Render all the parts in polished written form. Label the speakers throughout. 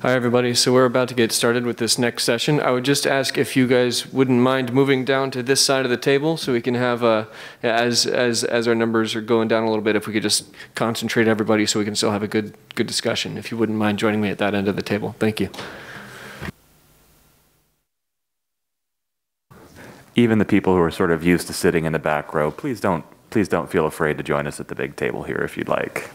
Speaker 1: Hi, everybody. So we're about to get started with this next session. I would just ask if you guys wouldn't mind moving down to this side of the table so we can have, as our numbers are going down a little bit, if we could just concentrate everybody so we can still have a good discussion. If you wouldn't mind joining me at that end of the table. Thank you.
Speaker 2: Even the people who are sort of used to sitting in the back row, please don't feel afraid to join us at the big table here if you'd like.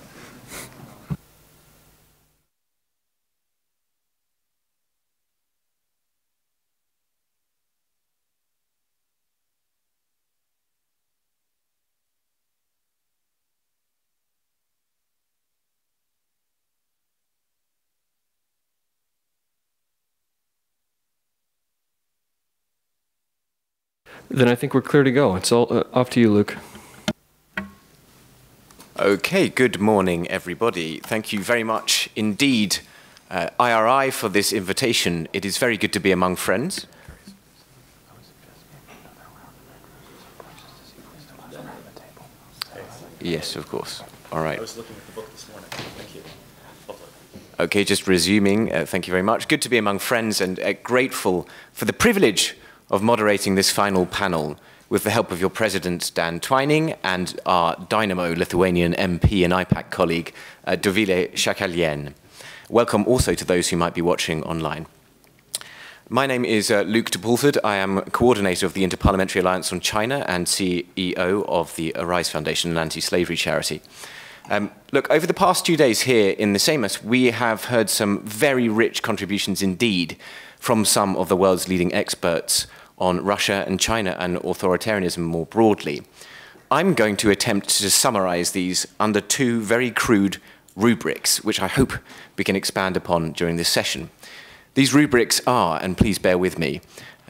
Speaker 1: Then I think we're clear to go. It's all off to you, Luke.
Speaker 3: Okay, good morning, everybody. Thank you very much indeed, IRI, for this invitation. It is very good to be among friends. Yes, of course. All right. I was looking at the book this morning. Thank you. Okay, just resuming. Thank you very much. Good to be among friends and grateful for the privilege of moderating this final panel with the help of your president, Dan Twining, and our Dynamo Lithuanian MP and IPAC colleague, Dovilė Šakalienė. Welcome also to those who might be watching online. My name is Luke de Pulford. I am coordinator of the Interparliamentary Alliance on China and CEO of the Arise Foundation, an anti-slavery charity. Look, over the past 2 days here in the Seimas, we have heard some very rich contributions indeed from some of the world's leading experts on Russia and China and authoritarianism more broadly. I'm going to attempt to summarize these under two very crude rubrics, which I hope we can expand upon during this session. These rubrics are, and please bear with me,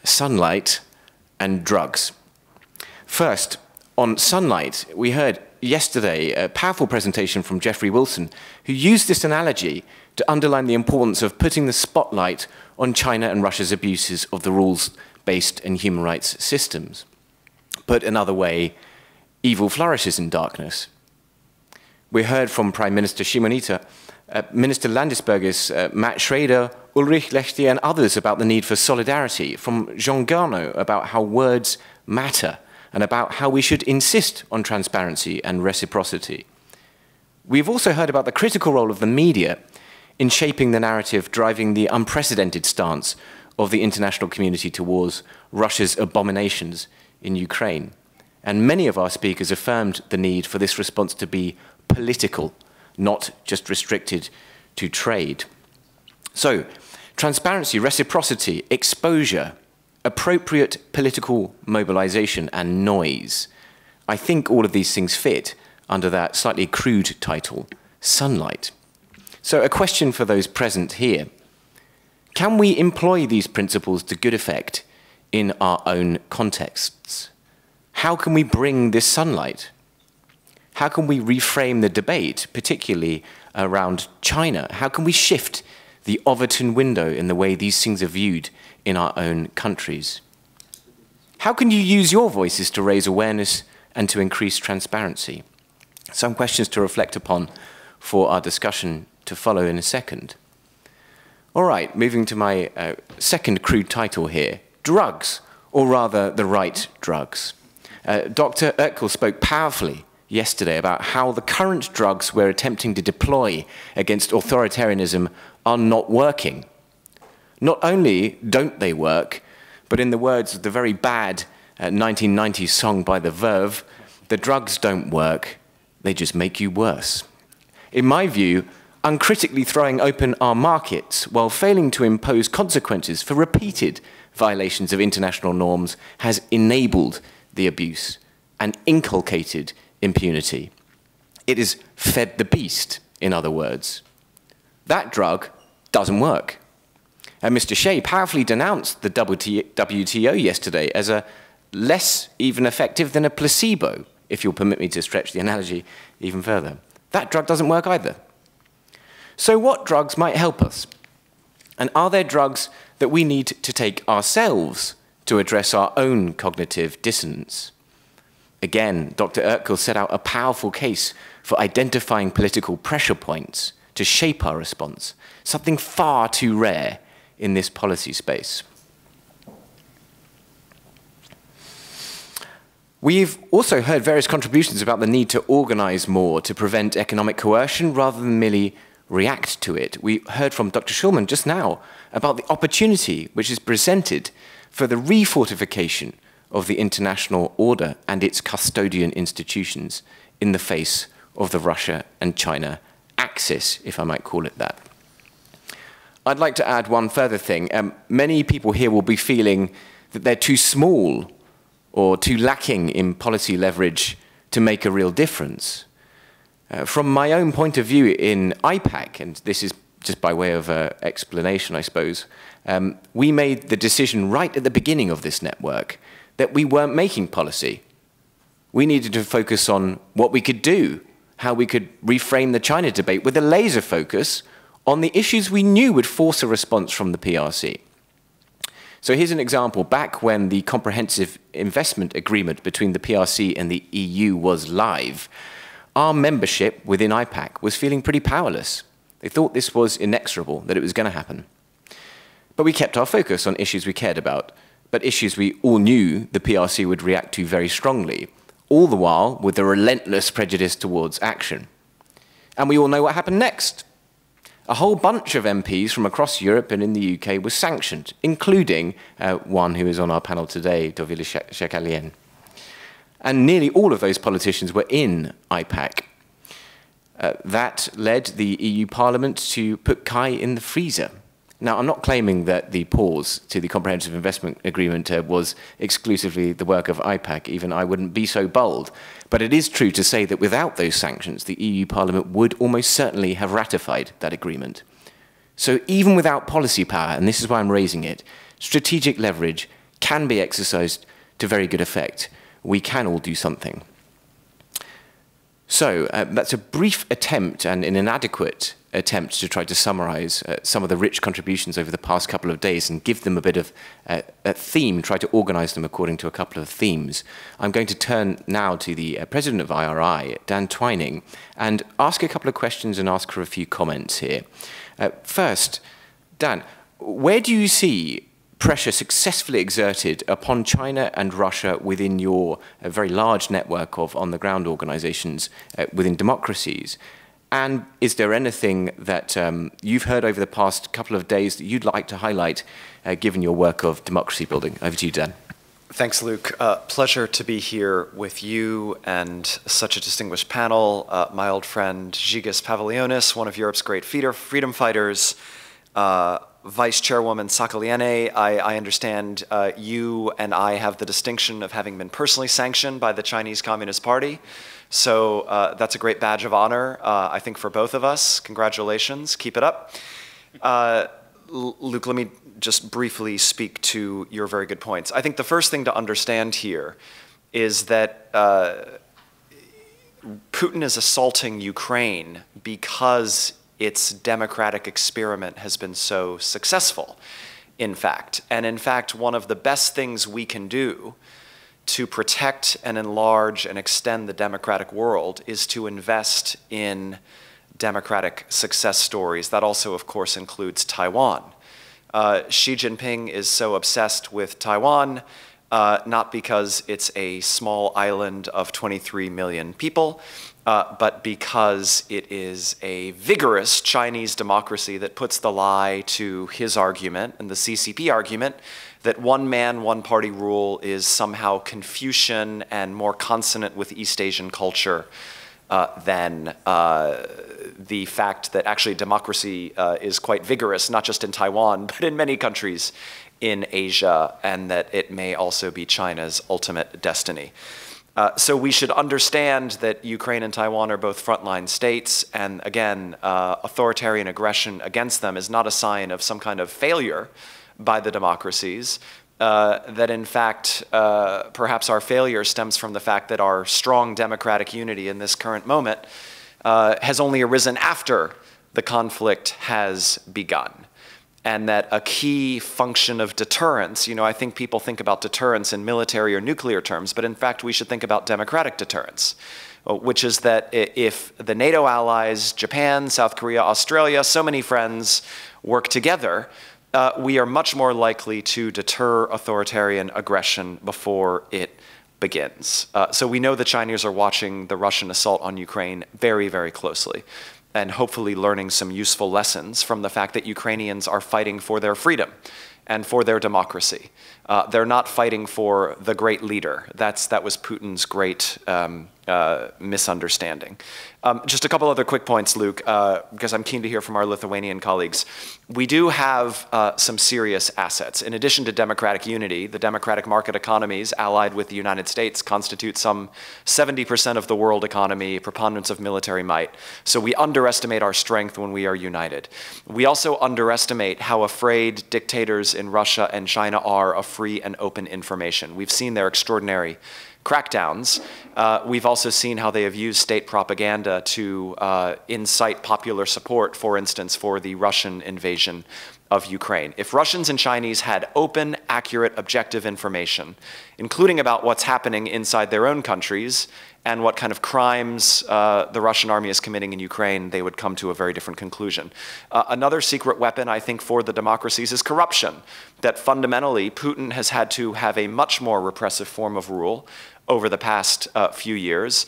Speaker 3: sunlight and drugs. First, on sunlight, we heard yesterday a powerful presentation from Jeffrey Wilson, who used this analogy to underline the importance of putting the spotlight on China and Russia's abuses of the rules-based and human rights systems. Put another way, evil flourishes in darkness. We heard from Prime Minister Šimonita, Minister Landesbergis, Matt Schrader, Ulrich Lechty, and others about the need for solidarity, from Jean Garneau about how words matter, and about how we should insist on transparency and reciprocity. We've also heard about the critical role of the media in shaping the narrative driving the unprecedented stance of the international community towards Russia's abominations in Ukraine. And many of our speakers affirmed the need for this response to be political, not just restricted to trade. So, transparency, reciprocity, exposure, appropriate political mobilization, and noise. I think all of these things fit under that slightly crude title, sunlight. So a question for those present here. Can we employ these principles to good effect in our own contexts? How can we bring this sunlight? How can we reframe the debate, particularly around China? How can we shift the Overton window in the way these things are viewed in our own countries? How can you use your voices to raise awareness and to increase transparency? Some questions to reflect upon for our discussion to follow in a second. All right, moving to my second crude title here, drugs, or rather the right drugs. Dr. Erkel spoke powerfully yesterday about how the current drugs we're attempting to deploy against authoritarianism are not working. Not only don't they work, but in the words of the very bad 1990s song by The Verve, the drugs don't work, they just make you worse. In my view, uncritically throwing open our markets while failing to impose consequences for repeated violations of international norms has enabled the abuse and inculcated impunity. It has fed the beast, in other words. That drug doesn't work. And Mr. Shea powerfully denounced the WTO yesterday as a less even effective than a placebo, if you'll permit me to stretch the analogy even further. That drug doesn't work either. So what drugs might help us? And are there drugs that we need to take ourselves to address our own cognitive dissonance? Again, Dr. Erkel set out a powerful case for identifying political pressure points to shape our response, something far too rare in this policy space. We've also heard various contributions about the need to organize more to prevent economic coercion rather than merely react to it. We heard from Dr. Schulman just now about the opportunity which is presented for the refortification of the international order and its custodian institutions in the face of the Russia and China axis, if I might call it that. I'd like to add one further thing. Many people here will be feeling that they're too small or too lacking in policy leverage to make a real difference. From my own point of view in IPAC, and this is just by way of explanation, I suppose, we made the decision right at the beginning of this network that we weren't making policy. We needed to focus on what we could do, how we could reframe the China debate with a laser focus on the issues we knew would force a response from the PRC. So here's an example. Back when the comprehensive investment agreement between the PRC and the EU was live, our membership within IPAC was feeling pretty powerless. They thought this was inexorable, that it was going to happen. But we kept our focus on issues we cared about, but issues we all knew the PRC would react to very strongly, all the while with a relentless prejudice towards action. And we all know what happened next. A whole bunch of MPs from across Europe and in the UK were sanctioned, including one who is on our panel today, Dovile Shekalian. And nearly all of those politicians were in IPAC. That led the EU Parliament to put Kai in the freezer. Now, I'm not claiming that the pause to the Comprehensive Investment Agreement was exclusively the work of IPAC, even I wouldn't be so bold. But it is true to say that without those sanctions, the EU Parliament would almost certainly have ratified that agreement. So even without policy power, and this is why I'm raising it, strategic leverage can be exercised to very good effect. We can all do something. So that's a brief attempt and an inadequate attempt to try to summarize some of the rich contributions over the past couple of days and give them a bit of a theme, try to organize them according to a couple of themes. I'm going to turn now to the president of IRI, Dan Twining, and ask a couple of questions and ask for a few comments here. First, Dan, where do you see pressure successfully exerted upon China and Russia within your very large network of on-the-ground organizations within democracies? And is there anything that you've heard over the past couple of days that you'd like to highlight, given your work of democracy building? Over to you, Dan.
Speaker 4: Thanks, Luke. Pleasure to be here with you and such a distinguished panel. My old friend Zygis Pavilionis, one of Europe's great freedom fighters, Vice Chairwoman Sakaliene. I understand you and I have the distinction of having been personally sanctioned by the Chinese Communist Party. So that's a great badge of honor, I think, for both of us. Congratulations. Keep it up. Luke, let me just briefly speak to your very good points. I think the first thing to understand here is that Putin is assaulting Ukraine because its democratic experiment has been so successful, in fact. And in fact, one of the best things we can do to protect and enlarge and extend the democratic world is to invest in democratic success stories. That also, of course, includes Taiwan. Xi Jinping is so obsessed with Taiwan, not because it's a small island of 23 million people, but because it is a vigorous Chinese democracy that puts the lie to his argument and the CCP argument that one man, one party rule is somehow Confucian and more consonant with East Asian culture than the fact that actually democracy is quite vigorous, not just in Taiwan, but in many countries in Asia, and that it may also be China's ultimate destiny. So we should understand that Ukraine and Taiwan are both frontline states, and again, authoritarian aggression against them is not a sign of some kind of failure by the democracies, that in fact, perhaps our failure stems from the fact that our strong democratic unity in this current moment has only arisen after the conflict has begun. And that a key function of deterrence, I think people think about deterrence in military or nuclear terms, but in fact we should think about democratic deterrence. which is that if the NATO allies, Japan, South Korea, Australia, so many friends work together, we are much more likely to deter authoritarian aggression before it begins. So we know the Chinese are watching the Russian assault on Ukraine very, very closely, and hopefully learning some useful lessons from the fact that Ukrainians are fighting for their freedom and for their democracy. They're not fighting for the great leader. That was Putin's great misunderstanding. Just a couple other quick points, Luke, because I'm keen to hear from our Lithuanian colleagues. We do have some serious assets. In addition to democratic unity, the democratic market economies allied with the United States constitute some 70% of the world economy, preponderance of military might. So we underestimate our strength when we are united. We also underestimate how afraid dictators in Russia and China are of free and open information. We've seen their extraordinary crackdowns. We've also seen how they have used state propaganda to incite popular support, for instance, for the Russian invasion of Ukraine. If Russians and Chinese had open, accurate, objective information, including about what's happening inside their own countries and what kind of crimes the Russian army is committing in Ukraine, they would come to a very different conclusion. Another secret weapon, I think, for the democracies is corruption, that fundamentally Putin has had to have a much more repressive form of rule over the past few years.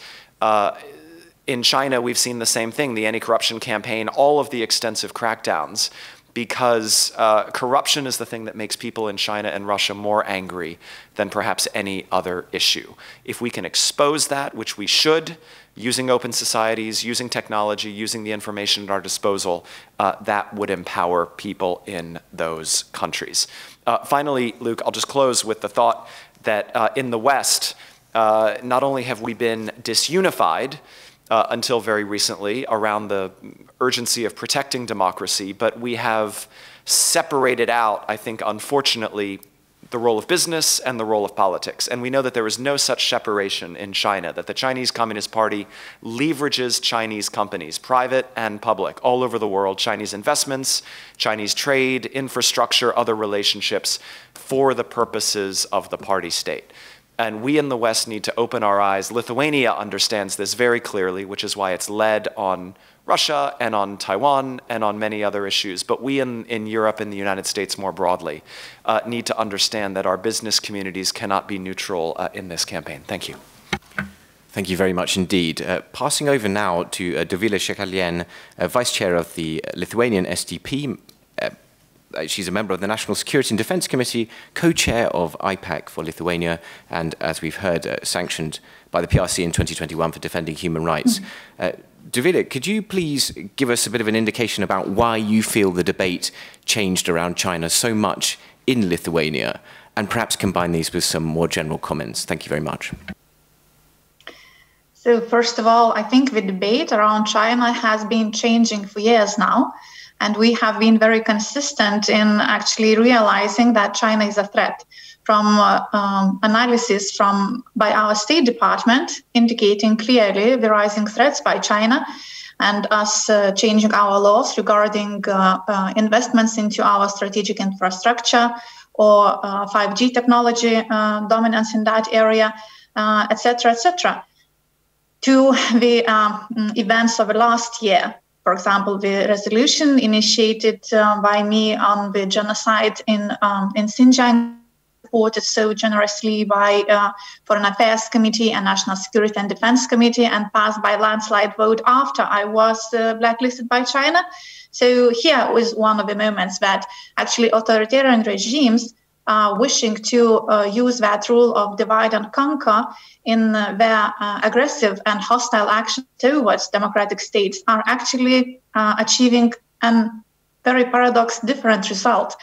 Speaker 4: In China, we've seen the same thing, the anti-corruption campaign, all of the extensive crackdowns, because corruption is the thing that makes people in China and Russia more angry than perhaps any other issue. If we can expose that, which we should, using open societies, using technology, using the information at our disposal, that would empower people in those countries. Finally, Luke, I'll just close with the thought that in the West, not only have we been disunified until very recently around the urgency of protecting democracy, but we have separated out, I think, unfortunately, the role of business and the role of politics. And we know that there is no such separation in China, that the Chinese Communist Party leverages Chinese companies, private and public, all over the world, Chinese investments, Chinese trade, infrastructure, other relationships, for the purposes of the party state. And we in the West need to open our eyes. Lithuania understands this very clearly, which is why it's led on Russia and on Taiwan and on many other issues. But we in Europe and the United States more broadly need to understand that our business communities cannot be neutral in this campaign. Thank you.
Speaker 3: Thank you very much indeed. Passing over now to Dovile Shekalien, Vice Chair of the Lithuanian SDP. She's a member of the National Security and Defense Committee, co-chair of IPAC for Lithuania, and as we've heard, sanctioned by the PRC in 2021 for defending human rights. Dovile, could you please give us a bit of an indication about why you feel the debate changed around China so much in Lithuania, and perhaps combine these with some more general comments? Thank you very much.
Speaker 5: So first of all, I think the debate around China has been changing for years now. And we have been very consistent in actually realizing that China is a threat. From analysis by our State Department indicating clearly the rising threats by China, and us changing our laws regarding investments into our strategic infrastructure or 5G technology dominance in that area, etc., etc. To the events of last year. For example, the resolution initiated by me on the genocide in Xinjiang, supported so generously by Foreign Affairs Committee and National Security and Defense Committee, and passed by landslide vote after I was blacklisted by China. So here was one of the moments that actually authoritarian regimes are wishing to use that rule of divide and conquer in their aggressive and hostile action towards democratic states are actually achieving a very different result,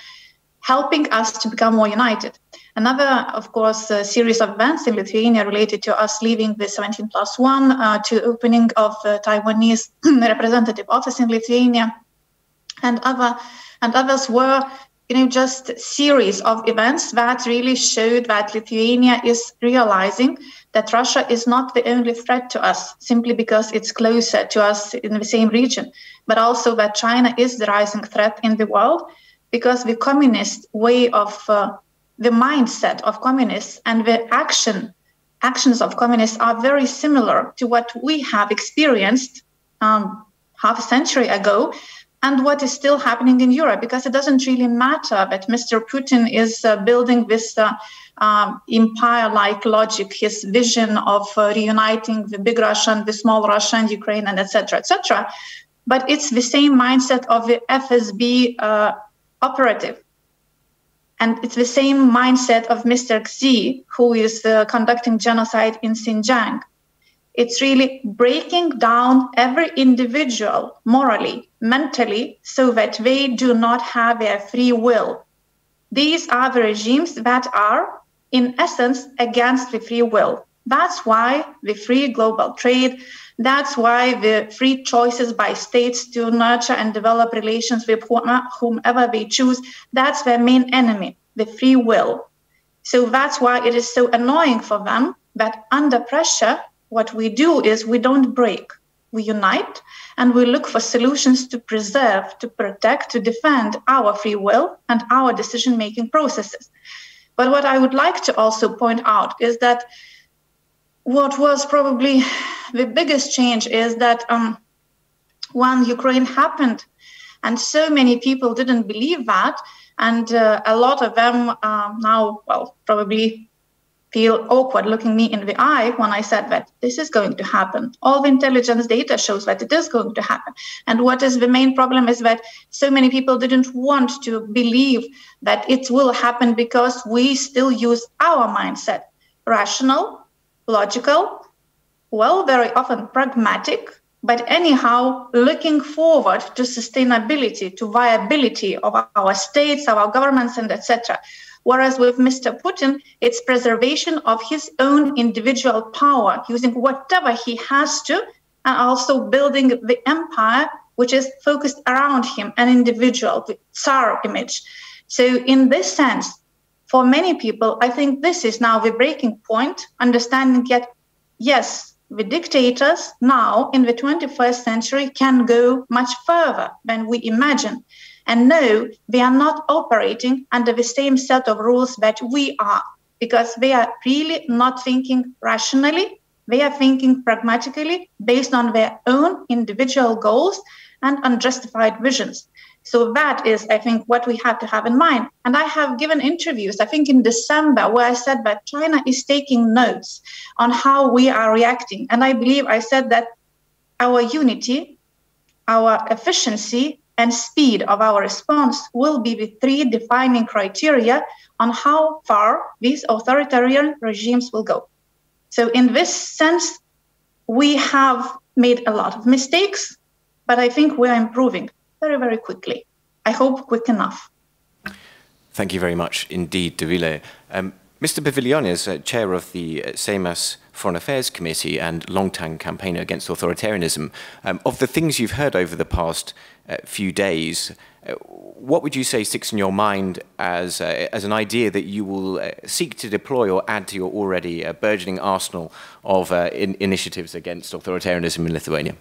Speaker 5: helping us to become more united. Another, of course, series of events in Lithuania related to us leaving the 17+1 to opening of the Taiwanese representative office in Lithuania, and others were just series of events that really showed that Lithuania is realizing that Russia is not the only threat to us simply because it's closer to us in the same region, but also that China is the rising threat in the world because the communist way of the mindset of communists and the action actions of communists are very similar to what we have experienced half a century ago, and what is still happening in Europe, because it doesn't really matter that Mr. Putin is building this empire-like logic, his vision of reuniting the big Russia and the small Russia and Ukraine and etc., etc. But it's the same mindset of the FSB operative. And it's the same mindset of Mr. Xi, who is conducting genocide in Xinjiang. It's really breaking down every individual morally, mentally, so that they do not have their free will. These are the regimes that are, in essence, against the free will. That's why the free global trade, that's why the free choices by states to nurture and develop relations with whomever they choose, that's their main enemy, the free will. So that's why it is so annoying for them that under pressure, what we do is we don't break, we unite, and we look for solutions to preserve, to protect, to defend our free will and our decision-making processes. But what I would like to also point out is that what was probably the biggest change is that when Ukraine happened, and so many people didn't believe that, and a lot of them now, well, probably feel awkward looking me in the eye when I said that this is going to happen. All the intelligence data shows that it is going to happen. And what is the main problem is that so many people didn't want to believe that it will happen because we still use our mindset. Rational, logical, well, very often pragmatic, but anyhow, looking forward to sustainability, to viability of our states, of our governments, and etc. Whereas with Mr. Putin, it's preservation of his own individual power, using whatever he has to, and also building the empire, which is focused around him, an individual, the Tsar image. So in this sense, for many people, I think this is now the breaking point, understanding yet, yes, the dictators now in the 21st century can go much further than we imagine. And no, they are not operating under the same set of rules that we are, because they are really not thinking rationally. They are thinking pragmatically based on their own individual goals and unjustified visions. So that is, I think, what we have to have in mind. And I have given interviews, I think in December, where I said that China is taking notes on how we are reacting. And I believe I said that our unity, our efficiency, and speed of our response will be the three defining criteria on how far these authoritarian regimes will go. So in this sense, we have made a lot of mistakes, but I think we are improving very, very quickly. I hope quick enough.
Speaker 3: Thank you very much indeed, Dovile. Mr. Vilnius, chair of the Seimas Foreign Affairs Committee and long-time campaigner against authoritarianism, of the things you've heard over the past few days, what would you say sticks in your mind as an idea that you will seek to deploy or add to your already burgeoning arsenal of initiatives against authoritarianism in Lithuania?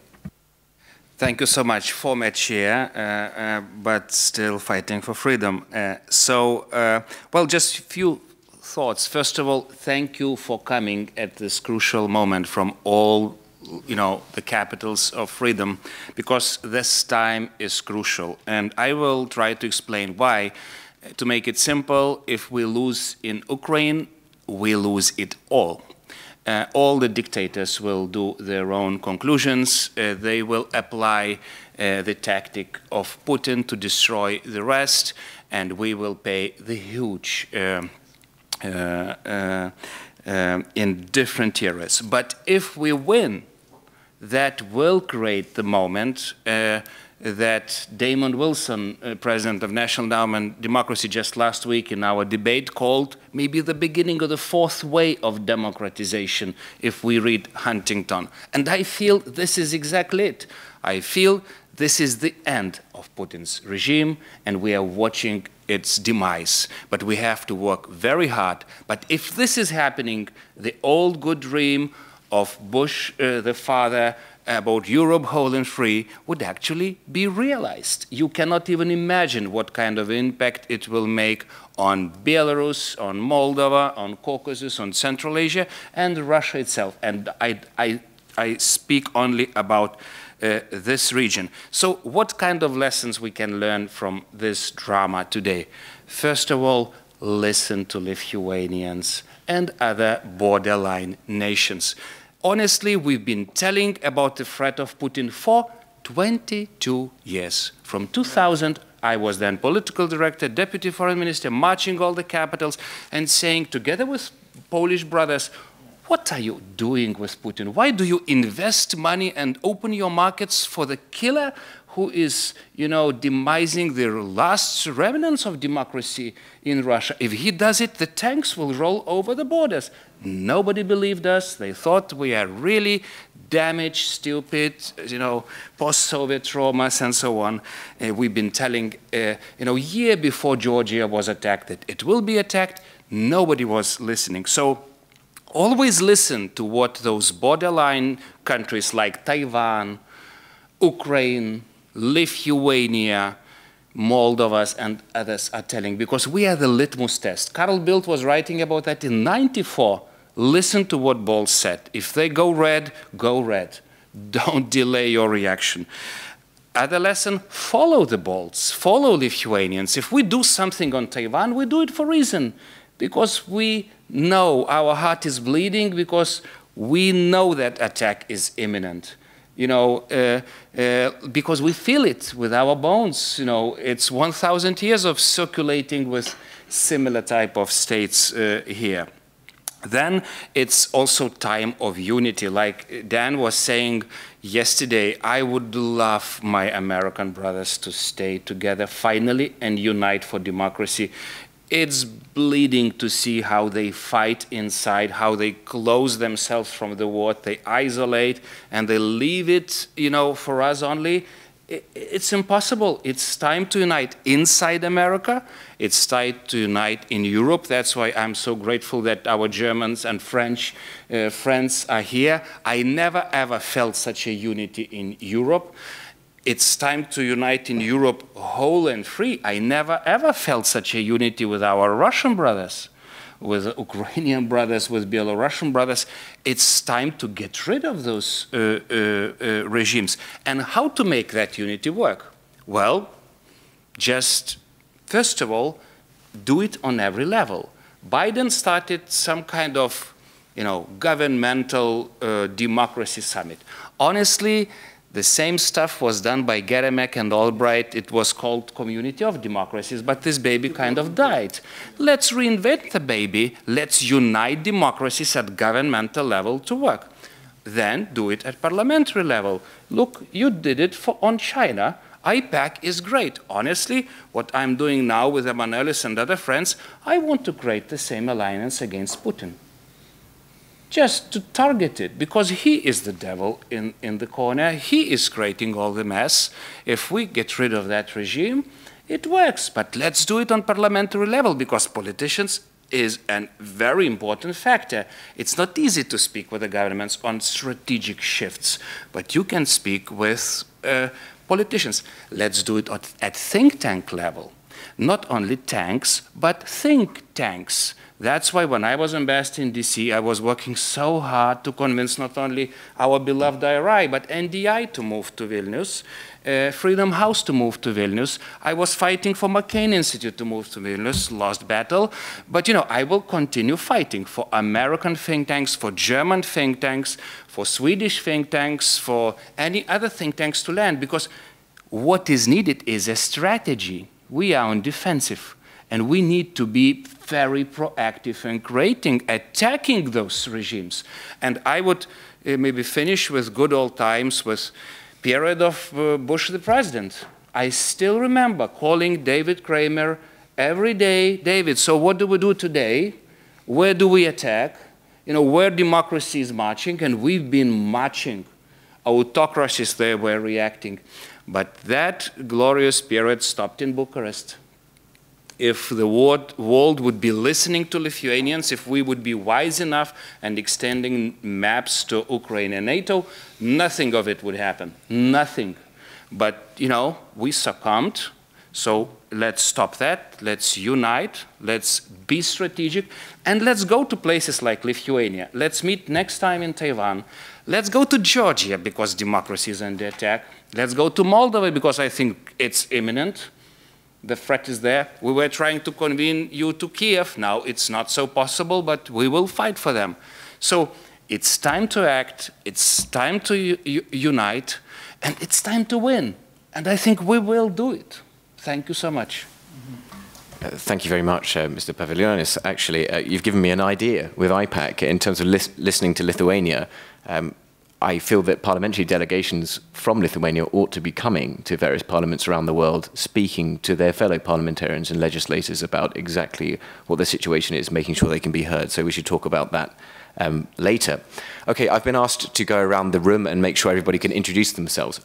Speaker 6: Thank you so much, former chair, but still fighting for freedom. Well, just a few thoughts. First of all, thank you for coming at this crucial moment from all, the capitals of freedom, because this time is crucial. And I will try to explain why. To make it simple, if we lose in Ukraine, we lose it all. All the dictators will do their own conclusions. They will apply the tactic of Putin to destroy the rest, and we will pay the huge in different areas. But if we win, that will create the moment that Damon Wilson, president of National Endowment Democracy, just last week in our debate called maybe the beginning of the fourth way of democratization, if we read Huntington. And I feel this is exactly it. I feel this is the end of Putin's regime, and we are watching its demise. But we have to work very hard. But if this is happening, the old good dream of Bush, the father, about Europe whole and free would actually be realized. You cannot even imagine what kind of impact it will make on Belarus, on Moldova, on Caucasus, on Central Asia, and Russia itself. And I speak only about this region. So what kind of lessons we can learn from this drama today? First of all, listen to Lithuanians and other borderline nations. Honestly, we've been telling about the threat of Putin for 22 years. From 2000, I was then political director, deputy foreign minister, marching all the capitals and saying, together with Polish brothers, what are you doing with Putin? Why do you invest money and open your markets for the killer who is, demising the last remnants of democracy in Russia? If he does it, the tanks will roll over the borders. Nobody believed us. They thought we are really damaged, stupid, post-Soviet traumas and so on. We've been telling, year before Georgia was attacked that it will be attacked. Nobody was listening. So always listen to what those borderline countries like Taiwan, Ukraine, Lithuania, Moldova, and others are telling, because we are the litmus test. Carl Bildt was writing about that in '94. Listen to what Bolt said. If they go red, go red. Don't delay your reaction. Other lesson, follow the Bolts, follow Lithuanians. If we do something on Taiwan, we do it for a reason. Because we know our heart is bleeding, because we know that attack is imminent. Because we feel it with our bones. It's 1,000 years of circulating with similar type of states here. Then it's also time of unity. Like Dan was saying yesterday, I would love my American brothers to stay together finally and unite for democracy. It's bleeding to see how they fight inside, how they close themselves from the world, they isolate, and they leave it, for us only. It's impossible. It's time to unite inside America. It's time to unite in Europe. That's why I'm so grateful that our Germans and French friends are here. I never, ever felt such a unity in Europe. It's time to unite in Europe whole and free. I never, ever felt such a unity with our Russian brothers, with Ukrainian brothers, with Belarusian brothers. It's time to get rid of those regimes. And how to make that unity work? Well, just, first of all, do it on every level. Biden started some kind of, governmental democracy summit. Honestly, the same stuff was done by Geremek and Albright. It was called Community of Democracies, but this baby kind of died. Let's reinvent the baby. Let's unite democracies at governmental level to work. Then do it at parliamentary level. Look, you did it on China. IPAC is great. Honestly, what I'm doing now with Emanuelis and other friends, I want to create the same alliance against Putin. Just to target it, because he is the devil in the corner. He is creating all the mess. If we get rid of that regime, it works. But let's do it on parliamentary level, because politicians is a very important factor. It's not easy to speak with the governments on strategic shifts, but you can speak with politicians. Let's do it at think tank level. Not only tanks, but think tanks. That's why when I was ambassador in DC, I was working so hard to convince not only our beloved IRI, but NDI to move to Vilnius, Freedom House to move to Vilnius. I was fighting for McCain Institute to move to Vilnius, lost battle. But I will continue fighting for American think tanks, for German think tanks, for Swedish think tanks, for any other think tanks to land, because what is needed is a strategy. We are on defensive. And we need to be very proactive in attacking those regimes. And I would maybe finish with good old times, with period of Bush the president. I still remember calling David Kramer every day. David, so what do we do today? Where do we attack? Where democracy is marching, and we've been marching. Autocracies there were reacting. But that glorious period stopped in Bucharest. if the world would be listening to Lithuanians, if we would be wise enough and extending maps to Ukraine and NATO, nothing of it would happen. Nothing. But, you know, we succumbed. So let's stop that. Let's unite. Let's be strategic. And let's go to places like Lithuania. Let's meet next time in Taiwan. Let's go to Georgia because democracy is under attack. Let's go to Moldova because I think it's imminent. The threat is there. We were trying to convene you to Kiev. Now it's not so possible, but we will fight for them. So it's time to act. It's time to unite. And it's time to win. And I think we will do it. Thank you so much.
Speaker 3: Thank you very much, Mr. Paviljonis. Actually, you've given me an idea with IPAC in terms of listening to Lithuania. I feel that parliamentary delegations from Lithuania ought to be coming to various parliaments around the world, speaking to their fellow parliamentarians and legislators about exactly what the situation is, making sure they can be heard. So we should talk about that later. Okay, I've been asked to go around the room and make sure everybody can introduce themselves.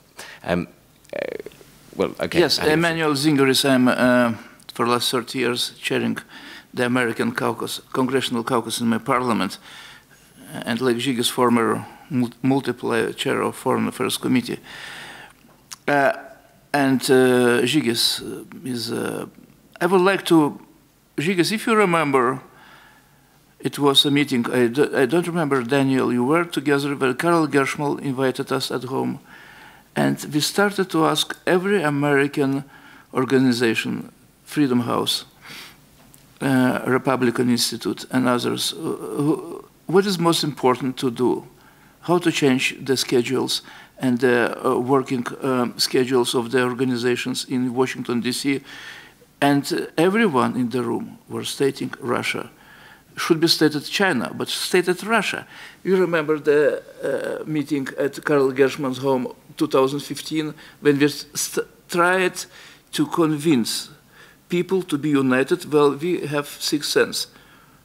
Speaker 3: Well, okay.
Speaker 7: Yes, Emmanuel Zingeris. I'm, for the last 30 years, chairing the American caucus, Congressional Caucus in my parliament, and like Žygis, former multiple chair of Foreign Affairs Committee. And Žygis is, I would like to, Žygis, if you remember, it was a meeting, I don't remember, Daniel, you were together where Karl Gershmal invited us at home, and we started to ask every American organization, Freedom House, Republican Institute, and others, what is most important to do? How to change the schedules and the working schedules of the organizations in Washington, D.C. And everyone in the room were stating Russia. Should be stated China, but stated Russia. You remember the meeting at Karl Gershman's home 2015 when we tried to convince people to be united. Well, we have sixth sense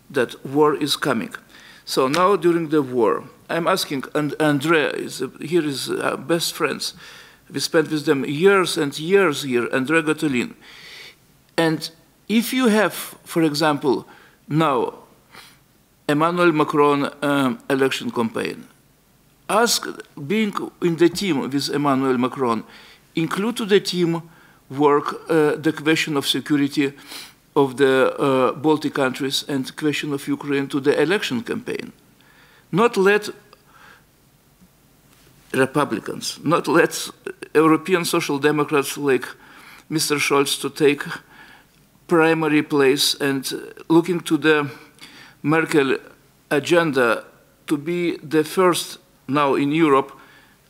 Speaker 7: that war is coming. So now during the war, I'm asking, and Andrea here is our best friends. We spent with them years and years here, Andrea Gotolin. And if you have, for example, now Emmanuel Macron election campaign, ask, being in the team with Emmanuel Macron, include to the team work the question of security of the Baltic countries and question of Ukraine to the election campaign. Not let Republicans, not let European Social Democrats like Mr. Scholz to take primary place and looking to the Merkel agenda to be the first now in Europe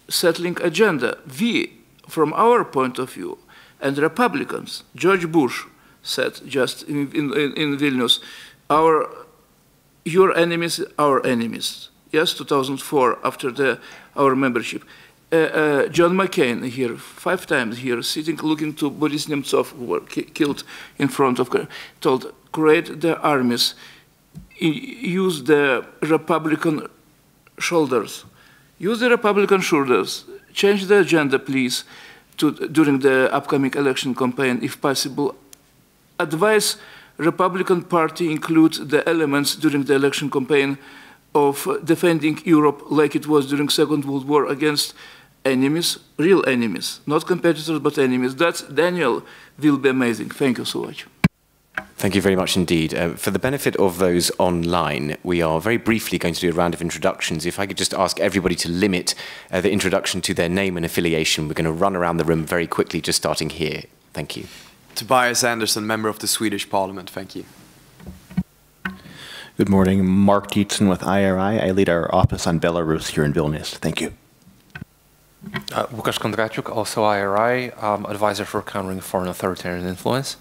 Speaker 7: settling agenda. We, from our point of view, and Republicans, George Bush said just in Vilnius, your enemies, our enemies. Yes, 2004, after our membership. John McCain here, 5 times here, sitting, looking to Boris Nemtsov, who were killed in front of, told, create the armies, use the Republican shoulders. Use the Republican shoulders. Change the agenda, please, during the upcoming election campaign, if possible. Advise Republican Party include the elements during the election campaign of defending Europe like it was during Second World War against enemies, real enemies, not competitors, but enemies. That, Daniel, will be amazing. Thank you so much.
Speaker 3: Thank you very much indeed. For the benefit of those online, we are very briefly going to do a round of introductions. If I could just ask everybody to limit the introduction to their name and affiliation. We're going to run around the room very quickly, just starting here. Thank you.
Speaker 8: Tobias Andersson, member of the Swedish Parliament. Thank you.
Speaker 9: Good morning. Mark Dietzen with IRI. I lead our office on Belarus here in Vilnius. Thank you.
Speaker 10: Łukasz Kondraciuk, also IRI, advisor for countering foreign authoritarian influence.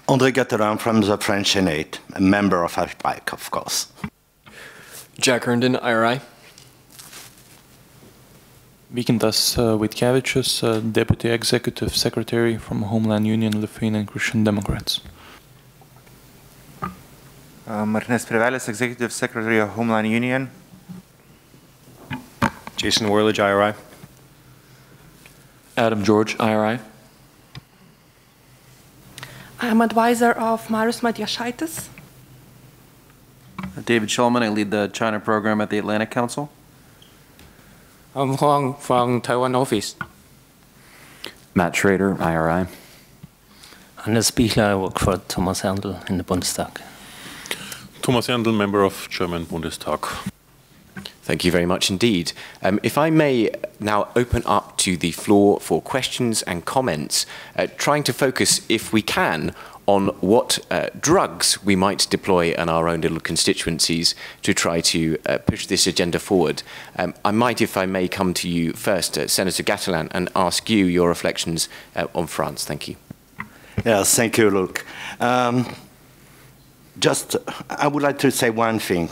Speaker 11: André Gatterin from the French Senate, a member of IPAC, of course.
Speaker 1: Jack Herndon, IRI.
Speaker 12: Vykintas Vaitkevičius, Deputy Executive Secretary from Homeland Union, Lithuanian Christian Democrats.
Speaker 13: Martinas Privelis, Executive Secretary of Homeland Union.
Speaker 14: Jason Worlidge, IRI.
Speaker 12: Adam George, IRI.
Speaker 14: I'm advisor of Marius Matiashaitis.
Speaker 15: David Shulman, I lead the China program at the Atlantic Council.
Speaker 16: I'm Huang from Taiwan office.
Speaker 2: Matt Schrader, IRI.
Speaker 17: Anders Bichler, I work for Thomas Handel in the Bundestag.
Speaker 18: Thomas Handel, member of German Bundestag.
Speaker 3: Thank you very much indeed. If I may now open up to the floor for questions and comments, trying to focus, if we can, on what drugs we might deploy in our own little constituencies to try to push this agenda forward. I might, if I may, come to you first, Senator Gattelan, and ask you your reflections on France. Thank you.
Speaker 11: Yes, thank you, Luke. I would like to say one thing,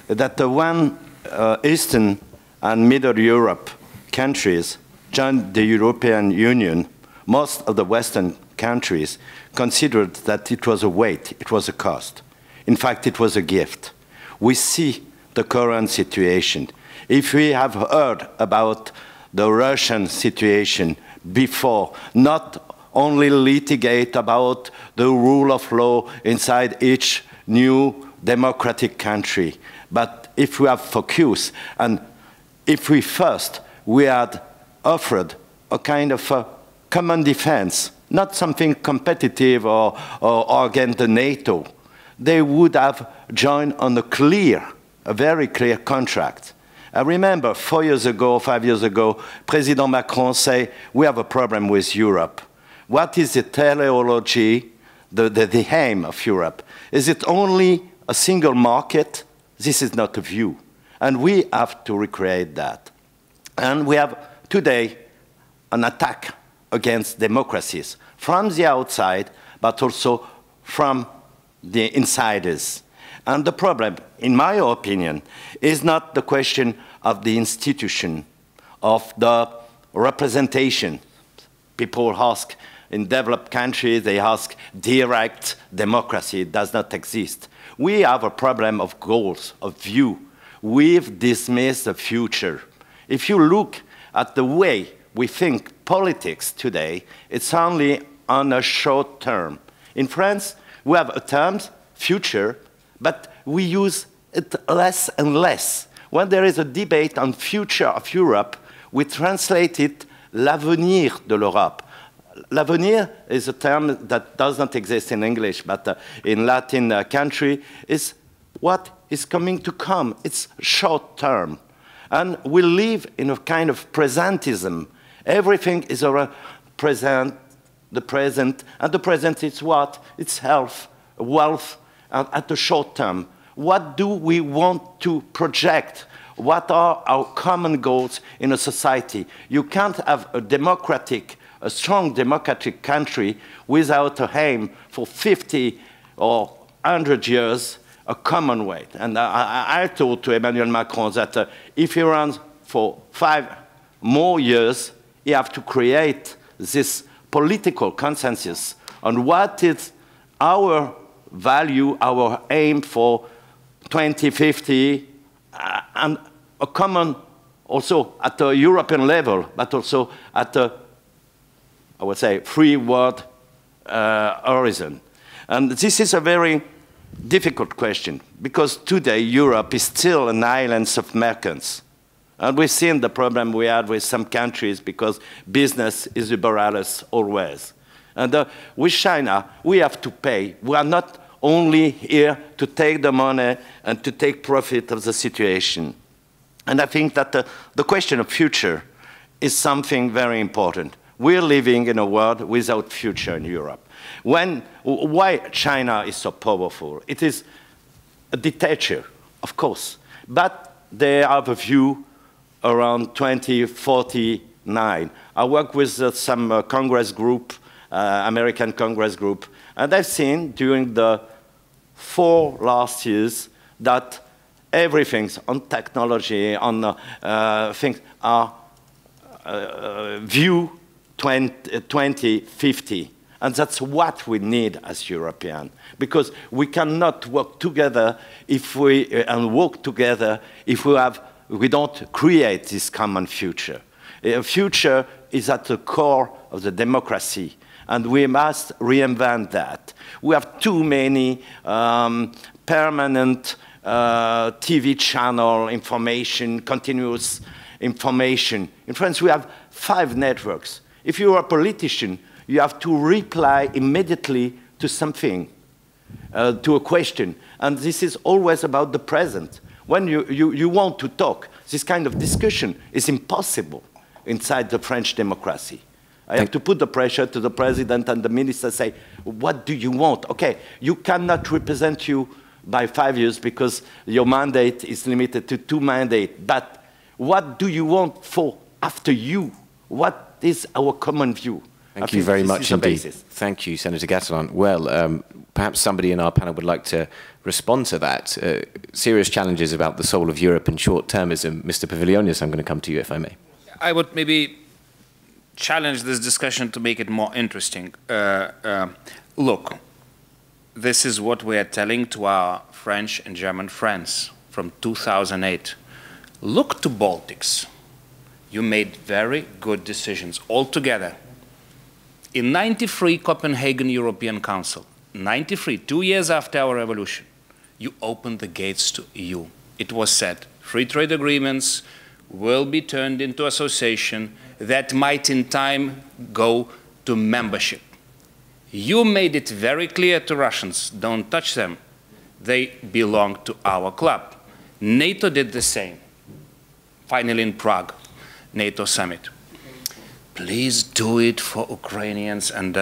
Speaker 11: that the Eastern and Middle Europe countries joined the European Union, most of the Western countries considered that it was a weight, it was a cost. In fact, it was a gift. We see the current situation. If we have heard about the Russian situation before, not only litigate about the rule of law inside each new democratic country, but if we have focus, and if we had offered a kind of a common defense, not something competitive or against the NATO, they would have joined on a very clear contract. I remember 4 years ago, 5 years ago, President Macron said, we have a problem with Europe. What is the teleology, the aim of Europe? Is it only a single market? This is not a view. And we have to recreate that. And we have today an attack against democracies from the outside, but also from the insiders. And the problem, in my opinion, is not the question of the institution, of the representation. People ask, in developed countries, they ask, direct democracy does not exist. We have a problem of goals, of view. We've dismissed the future. If you look at the way we think politics today, it's only on a short term. In France, we have a term, future, but we use it less and less. When there is a debate on future of Europe, we translate it l'avenir de l'Europe. L'avenir is a term that does not exist in English, but in Latin country is what is coming to come. It's short term. And we live in a kind of presentism. Everything is around the present, and the present is what? It's health, wealth, at the short term. What do we want to project? What are our common goals in a society? You can't have a strong democratic country without a aim for 50 or 100 years, a common way. And I told to Emmanuel Macron that if he runs for 5 more years, he has to create this political consensus on what is our value, our aim for 2050, and a common, also at the European level, but also at the, I would say, free world horizon. And this is a very difficult question, because today Europe is still an island of merchants. And we've seen the problem we had with some countries, because business is über alles always. And with China, we have to pay. We are not only here to take the money and to take profit of the situation. And I think that the question of future is something very important. We're living in a world without future in Europe. Why China is so powerful? It is a dictator, of course, but they have a view around 2049. I work with some Congress group, American Congress group, and I've seen during the 4 last years that everything on technology, on things are view 2050. And that's what we need as Europeans, because we cannot work together if we don't create this common future. A future is at the core of the democracy, and we must reinvent that. We have too many permanent TV channel information, continuous information. In France, we have 5 networks. If you're a politician, you have to reply immediately to something, to a question. And this is always about the present. When you want to talk, this kind of discussion is impossible inside the French democracy. I have to put the pressure to the president and the minister, say, what do you want? Okay, you cannot represent you by 5 years because your mandate is limited to 2 mandates. But what do you want for after you? What is our common view?
Speaker 3: Thank you very much indeed. Thank you, Senator Gattelan. Well, perhaps somebody in our panel would like to respond to that. Serious challenges about the soul of Europe and short-termism. Mr. Pavilionius, I'm going to come to you if I may.
Speaker 6: I would maybe challenge this discussion to make it more interesting. Look, this is what we are telling to our French and German friends from 2008. Look to Baltics. You made very good decisions altogether. In '93, Copenhagen European Council, '93, 2 years after our revolution, you opened the gates to EU. It was said, free trade agreements will be turned into association that might in time go to membership. You made it very clear to Russians, don't touch them. They belong to our club. NATO did the same. Finally in Prague, NATO summit. Please do it for Ukrainians and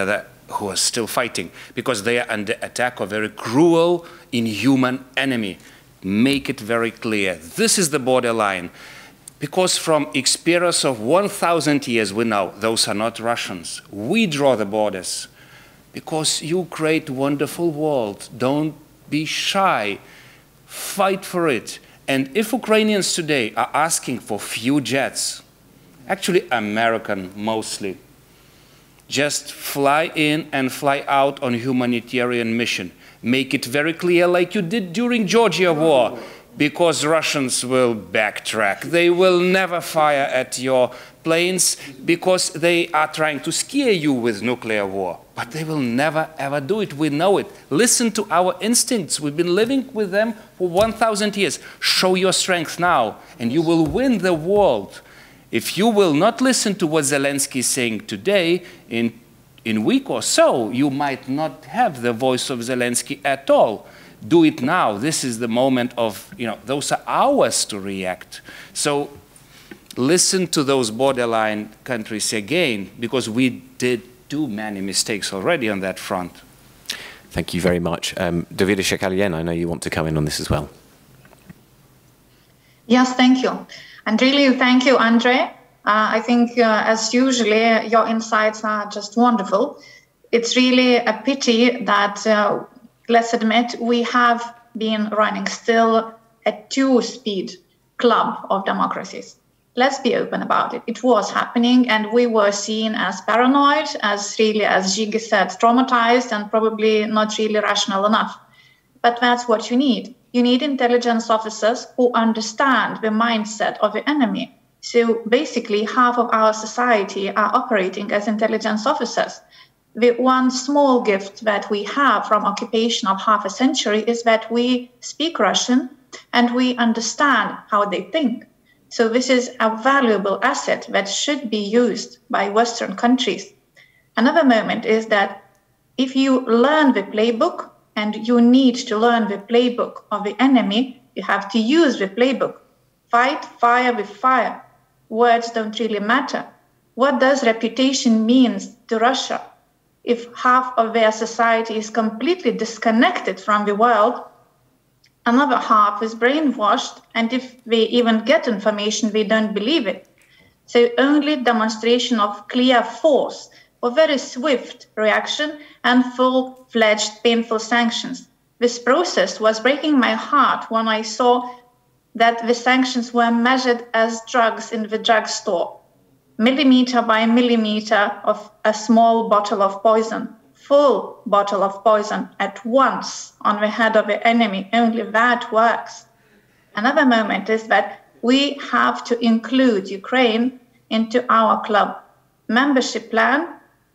Speaker 6: who are still fighting, because they are under attack of a very cruel, inhuman enemy. Make it very clear. This is the borderline. Because from experience of 1,000 years, we know those are not Russians. We draw the borders. Because you create a wonderful world. Don't be shy. Fight for it. And if Ukrainians today are asking for few jets, actually American mostly, just fly in and fly out on humanitarian mission. Make it very clear like you did during Georgia war, because Russians will backtrack. They will never fire at your planes because they are trying to scare you with nuclear war. But they will never ever do it. We know it. Listen to our instincts. We've been living with them for 1,000 years. Show your strength now and you will win the world. If you will not listen to what Zelensky is saying today, in a week or so, you might not have the voice of Zelensky at all. Do it now. This is the moment of, those are hours to react. So listen to those borderline countries again, because we did too many mistakes already on that front.
Speaker 3: Thank you very much. Davida Shakalian, I know you want to come in on this as well.
Speaker 5: Yes, thank you. And really, thank you, Andre. I think, as usually, your insights are just wonderful. It's really a pity that, let's admit, we have been running still a 2-speed club of democracies. Let's be open about it. It was happening, and we were seen as paranoid, as Zhigi said, traumatized, and probably not really rational enough. But that's what you need. You need intelligence officers who understand the mindset of the enemy. So basically, half of our society are operating as intelligence officers. The one small gift that we have from occupation of half a century is that we speak Russian and we understand how they think. So this is a valuable asset that should be used by Western countries. Another moment is that if you learn the playbook, and you need to learn the playbook of the enemy, you have to use the playbook. Fight fire with fire. Words don't really matter. What does reputation mean to Russia? If half of their society is completely disconnected from the world, another half is brainwashed, and if they even get information, they don't believe it. So only demonstration of clear force or very swift reaction and full-fledged painful sanctions. This process was breaking my heart when I saw that the sanctions were measured as drugs in the drugstore. Millimeter by millimeter of a small bottle of poison, full bottle of poison at once on the head of the enemy. Only that works. Another moment is that we have to include Ukraine into our club. membership plan